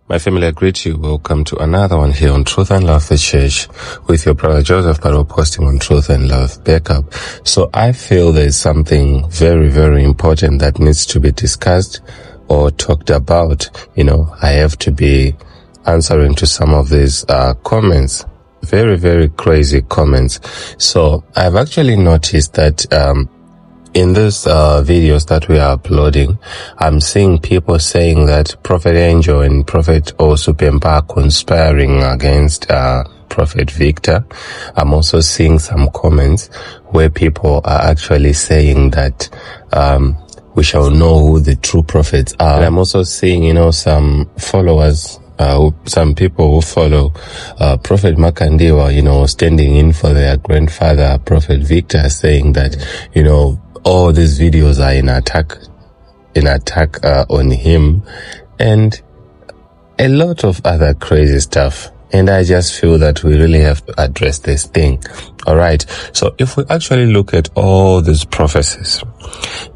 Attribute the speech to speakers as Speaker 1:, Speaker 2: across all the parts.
Speaker 1: My family, I greet you. Welcome to another one here on Truth and Love the Church with your brother Joseph, but we're posting on Truth and Love Backup. So I feel there's something very, very important that needs to be discussed or talked about. I have to be answering to some of these comments. Very, very crazy comments. So I've actually noticed that in these videos that we are uploading, I'm seeing people saying that Prophet Angel and Prophet Uebert are conspiring against Prophet Victor. I'm also seeing some comments where people are actually saying that we shall know who the true prophets are. And I'm also seeing, some followers, some people who follow Prophet Makandiwa, standing in for their grandfather, Prophet Victor, saying that, all these videos are in attack on him, and a lot of other crazy stuff. And I just feel that we really have to address this thing. Alright, so if we actually look at all these prophecies,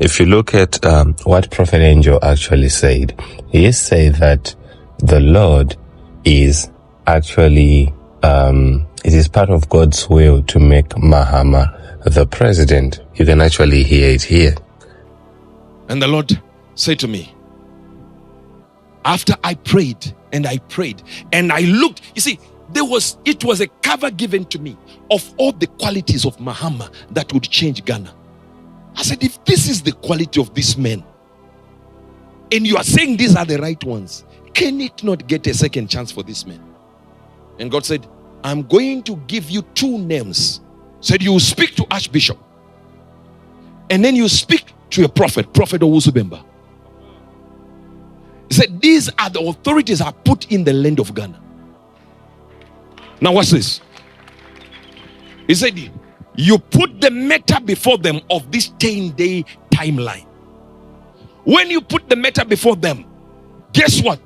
Speaker 1: if you look at what Prophet Angel actually said, he said that the Lord is actually, it is part of God's will to make Mahama the president. You can actually hear it here.
Speaker 2: And the Lord said to me, after I prayed and I looked, you see, it was a cover given to me of all the qualities of Mahama that would change Ghana. I said, if this is the quality of this man, and you are saying these are the right ones, can it not get a second chance for this man? And God said, I'm going to give you two names. Said, you speak to Archbishop, and then you speak to a prophet, Prophet Uebert. He said, these are the authorities I put in the land of Ghana. Now watch this. He said, you put the matter before them of this 10-day timeline. When you put the matter before them, guess what?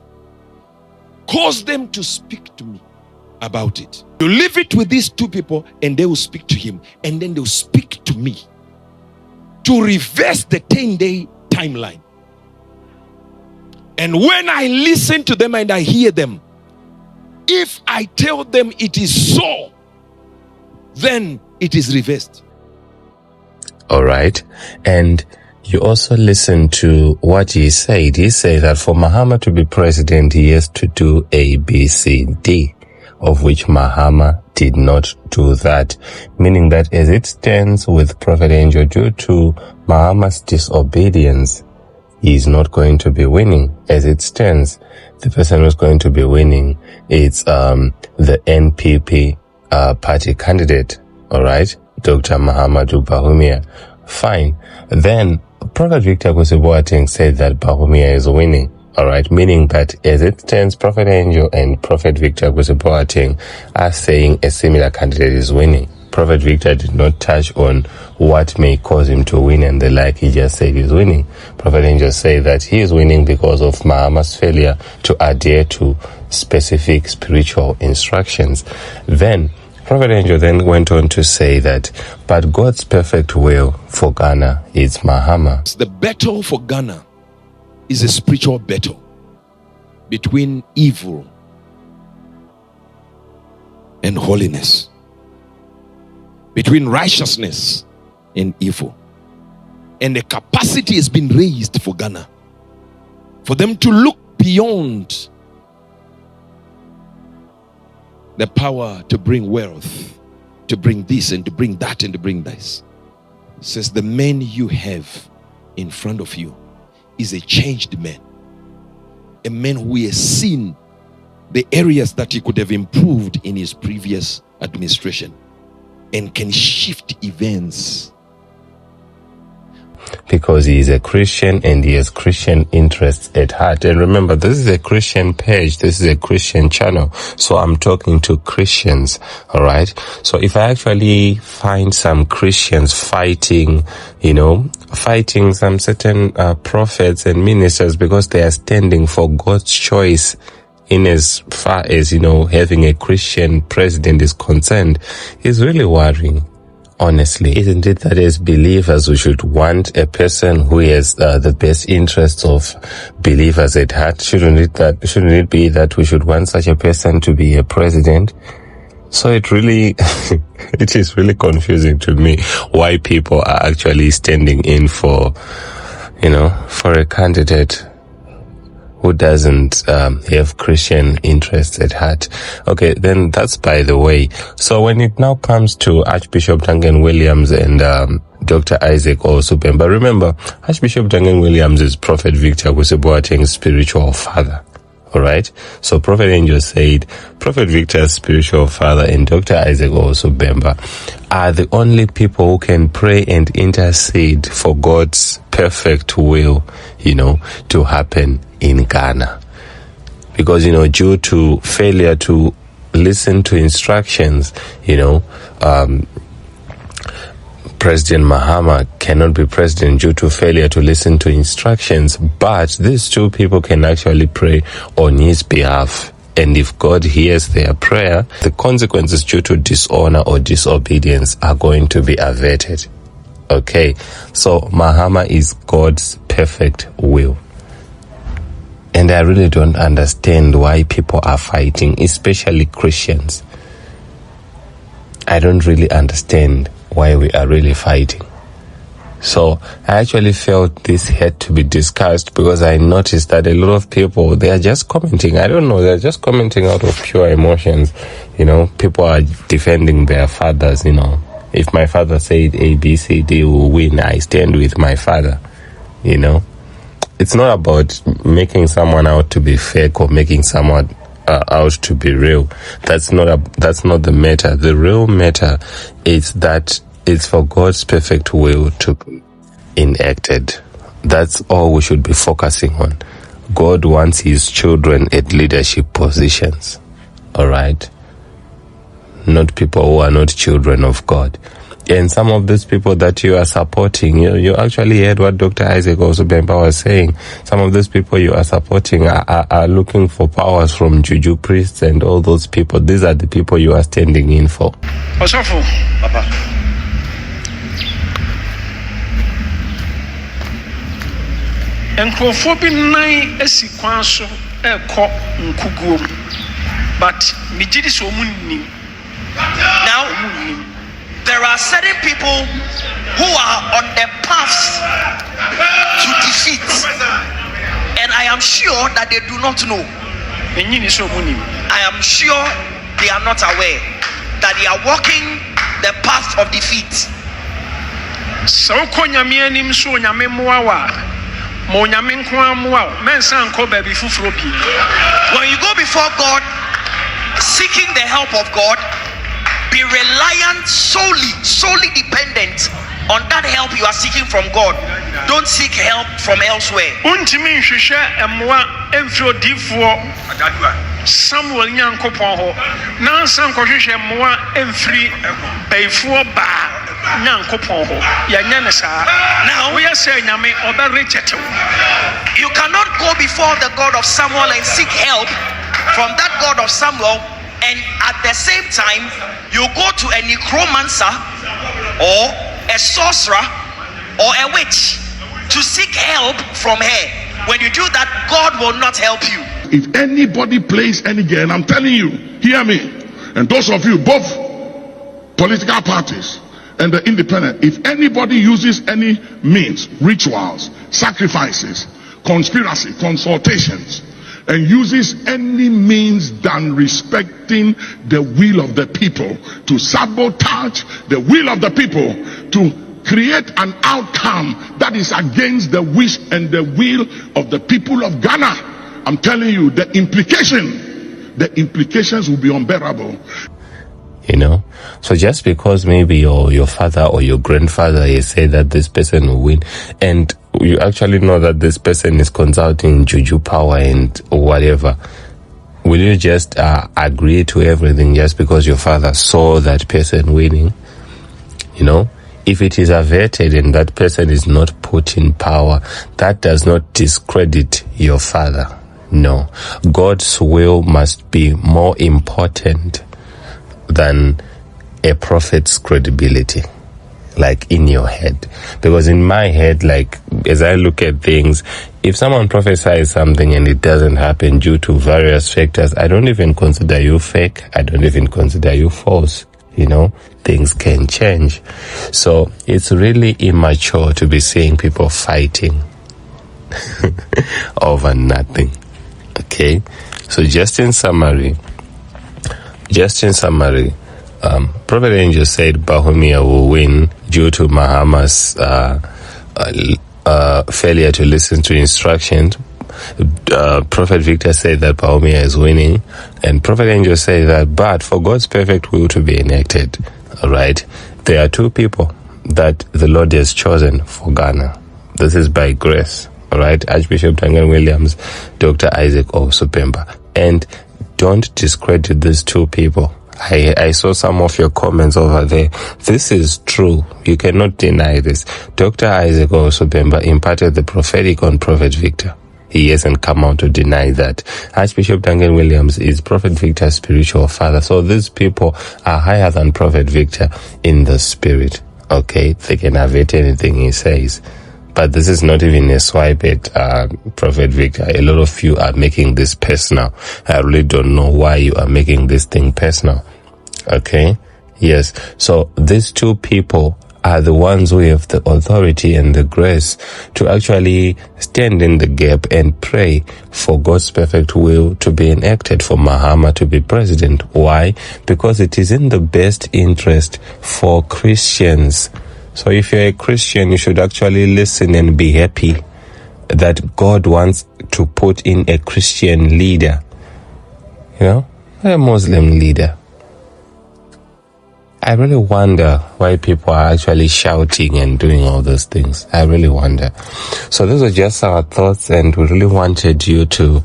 Speaker 2: Cause them to speak to me about it. You leave it with these two people and they will speak to him, and then they'll speak to me to reverse the 10-day timeline. And when I listen to them and I hear them, if I tell them it is so, then it is reversed.
Speaker 1: All right. And you also listen to what he said. He said that for Mahama to be president, he has to do A, B, C, D, of which Mahama did not do that. Meaning that as it stands with Prophet Angel, due to Mahama's disobedience, he is not going to be winning. As it stands, the person who's going to be winning is the NPP party candidate. All right, Dr. Mahama. Fine. Then Prophet Victor Uebert said that Bahumia is winning. All right, meaning that as it stands, Prophet Angel and Prophet Victor Uebert are saying a similar candidate is winning. Prophet Victor did not touch on what may cause him to win and the like. He just said he's winning. Prophet Angel said that he is winning because of Mahama's failure to adhere to specific spiritual instructions. Then Prophet Angel then went on to say that, but God's perfect will for Ghana is Mahama.
Speaker 2: The battle for Ghana is a spiritual battle between evil and holiness, between righteousness and evil. And the capacity has been raised for Ghana, for them to look beyond the power to bring wealth, to bring this and to bring that and to bring this. It says the man you have in front of you is a changed man, a man who has seen the areas that he could have improved in his previous administration and can shift events.
Speaker 1: Because he is a Christian and he has Christian interests at heart. And remember, this is a Christian page. This is a Christian channel. So I'm talking to Christians. All right. So if I actually find some Christians fighting some certain prophets and ministers because they are standing for God's choice, in as far as, having a Christian president is concerned, is really worrying. Honestly, isn't it that as believers we should want a person who has the best interests of believers at heart? Shouldn't it be that we should want such a person to be a president? So it really, it is really confusing to me why people are actually standing in for a candidate who doesn't have Christian interests at heart. Okay, then that's by the way. So when it now comes to Archbishop Duncan Williams and Dr. Isaac Uebert, remember, Archbishop Duncan Williams is Prophet Victor Uebert-Boateng's spiritual father. Alright? So Prophet Angel said Prophet Victor's spiritual father and Dr. Isaac Uebert are the only people who can pray and intercede for God's perfect will, to happen in Ghana. Because, due to failure to listen to instructions, President Mahama cannot be president due to failure to listen to instructions, but these two people can actually pray on his behalf. And if God hears their prayer, the consequences due to dishonor or disobedience are going to be averted. Okay, so Mahama is God's perfect will. And I really don't understand why people are fighting, especially Christians. I don't really understand why we are really fighting. So I actually felt this had to be discussed because I noticed that a lot of people, they are just commenting. I don't know, they're just commenting out of pure emotions. People are defending their fathers, If my father said A, B, C, D will win, I stand with my father, It's not about making someone out to be fake or making someone out to be real. That's not the matter. The real matter is that it's for God's perfect will to be enacted. That's all we should be focusing on. God wants his children at leadership positions. Alright? Not people who are not children of God. And some of these people that you are supporting, you actually heard what Dr. Isaac Uebert was saying. Some of these people you are supporting are looking for powers from juju priests and all those people. These are the people you are standing in for.
Speaker 3: Osofo, Papa. Nkrofo bi nan esi kwan so ekọ nkuguom, but mijidi so munnim.
Speaker 4: Now, there are certain people who are on the path to defeat, and I am sure that they do not know. I am sure they are not aware that they are walking the path of defeat. When you go before God seeking the help of God, be reliant solely dependent on that help you are seeking from God. Don't seek help from elsewhere.
Speaker 3: Samuel Nyankopon ho na sankohwehwe moa emfiri baifuo ba Nyankopon ho ya nyane saa.
Speaker 4: Now
Speaker 3: we say nyame oba rechetew.
Speaker 4: You cannot go before the God of Samuel and seek help from that God of Samuel, and at the same time you go to a necromancer or a sorcerer or a witch to seek help from her. When you do that, God will not help you.
Speaker 5: If anybody plays any game, I'm telling you, hear me, and those of you, both political parties and the independent, if anybody uses any means, rituals, sacrifices, conspiracy, consultations, and uses any means than respecting the will of the people to sabotage the will of the people, to create an outcome that is against the wish and the will of the people of Ghana, I'm telling you, the implications will be unbearable.
Speaker 1: So just because maybe your father or your grandfather has said that this person will win, and you actually know that this person is consulting juju power and whatever, will you just agree to everything just because your father saw that person winning? If it is averted and that person is not put in power, that does not discredit your father. No. God's will must be more important than a prophet's credibility. like in your head. Because in my head, like as I look at things, if someone prophesies something and it doesn't happen due to various factors, I don't even consider you fake. I don't even consider you false. You know, things can change. So it's really immature to be seeing people fighting over nothing. Okay? So just in summary, Prophet Angel said Bahumia will win due to Mahama's failure to listen to instructions. Prophet Victor said that Bahumia is winning, and Prophet Angel said that, but for God's perfect will to be enacted, alright, there are two people that the Lord has chosen for Ghana. This is by grace, alright, Archbishop Tangan Williams, Dr. Isaac Osupemba. And don't discredit these two people. I saw some of your comments over there. This is true. You cannot deny this. Dr. Isaac Osupemba imparted the prophetic on Prophet Victor. He hasn't come out to deny that. Archbishop Duncan Williams is Prophet Victor's spiritual father. So these people are higher than Prophet Victor in the spirit. Okay? They can avert anything he says. But this is not even a swipe at Prophet Victor. A lot of you are making this personal. I really don't know why you are making this thing personal. Okay? Yes. So these two people are the ones who have the authority and the grace to actually stand in the gap and pray for God's perfect will to be enacted, for Mahama to be president. Why? Because it is in the best interest for Christians. So if you're a Christian, you should actually listen and be happy that God wants to put in a Christian leader, you know, a Muslim leader. I really wonder why people are actually shouting and doing all those things. I really wonder. So those are just our thoughts, and we really wanted you to,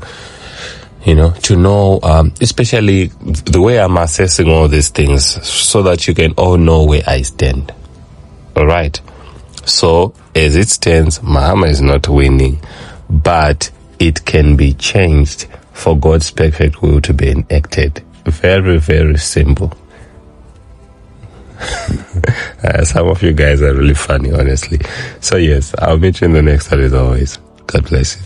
Speaker 1: you know, to know, especially the way I'm assessing all these things, so that you can all know where I stand. Alright, so as it stands, Mahama is not winning, but it can be changed for God's perfect will to be enacted. Very, very simple. Some of you guys are really funny, honestly. So yes, I'll meet you in the next one as always. God bless you.